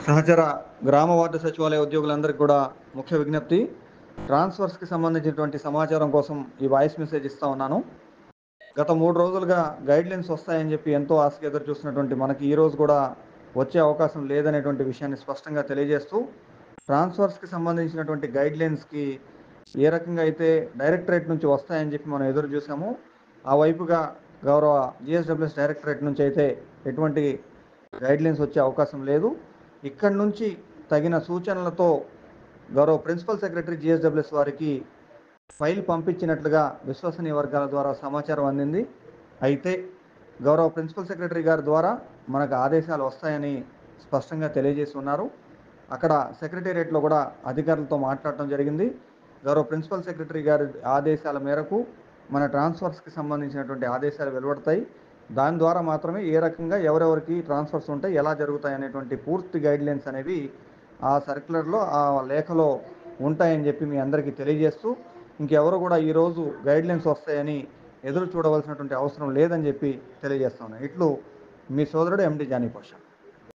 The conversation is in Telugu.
సహచర గ్రామ వార్డు సచివాలయ ఉద్యోగులందరికీ కూడా ముఖ్య విజ్ఞప్తి. ట్రాన్స్ఫర్స్‌కి సంబంధించినటువంటి సమాచారం కోసం ఈ వాయిస్ మెసేజ్ ఇస్తా ఉన్నాను. గత 3 రోజులుగా గైడ్‌లైన్స్ వస్తాయని చెప్పి ఎంతో ఆశగా ఎదురు చూస్తున్నటువంటి మనకి ఈ రోజు కూడా వచ్చే అవకాశం లేదనేటువంటి విషయాన్ని స్పష్టంగా తెలియజేస్తూ, ట్రాన్స్ఫర్స్‌కి సంబంధించినటువంటి గైడ్‌లైన్స్‌కి ఏ రకంగా అయితే డైరెక్టరేట్ నుంచి వస్తాయని చెప్పి మనం ఎదురు చూసామో, ఆ వైపుగా గౌరవ జీఎస్‌డబ్ల్యూఎస్ డైరెక్టరేట్ నుంచి అయితే ఎటువంటి గైడ్‌లైన్స్ వచ్చే అవకాశం లేదు. ఇక్కడి నుంచి తగిన సూచనలతో గౌరవ ప్రిన్సిపల్ సెక్రటరీ జీఎస్‌డబ్ల్యూఎస్ వారికి ఫైల్ పంపించినట్లుగా విశ్వసనీయ వర్గాల ద్వారా సమాచారం అందింది. అయితే గౌరవ ప్రిన్సిపల్ సెక్రటరీ గారి ద్వారా మనకు ఆదేశాలు వస్తాయని స్పష్టంగా తెలియజేసి ఉన్నారు. అక్కడ సెక్రటేరియట్‌లో కూడా అధికారులతో మాట్లాడటం జరిగింది. గౌరవ ప్రిన్సిపల్ సెక్రటరీ గారి ఆదేశాల మేరకు మన ట్రాన్స్ఫర్స్‌కి సంబంధించినటువంటి ఆదేశాలు వెలువడతాయి. దాని ద్వారా మాత్రమే ఏ రకంగా ఎవరెవరికి ట్రాన్స్ఫర్స్ ఉంటాయి, ఎలా జరుగుతాయి అనేటువంటి పూర్తి గైడ్‌లైన్స్ అనేవి ఆ సర్క్యులర్‌లో, ఆ లేఖలో ఉంటాయని చెప్పి మీ అందరికీ తెలియజేస్తూ, ఇంకెవరు కూడా ఈరోజు గైడ్‌లైన్స్ వస్తాయని ఎదురు చూడవలసినటువంటి అవసరం లేదని చెప్పి తెలియజేస్తా ఉన్నాను. ఇట్లు మీ సోదరుడు ఎండి జానీ పాషా.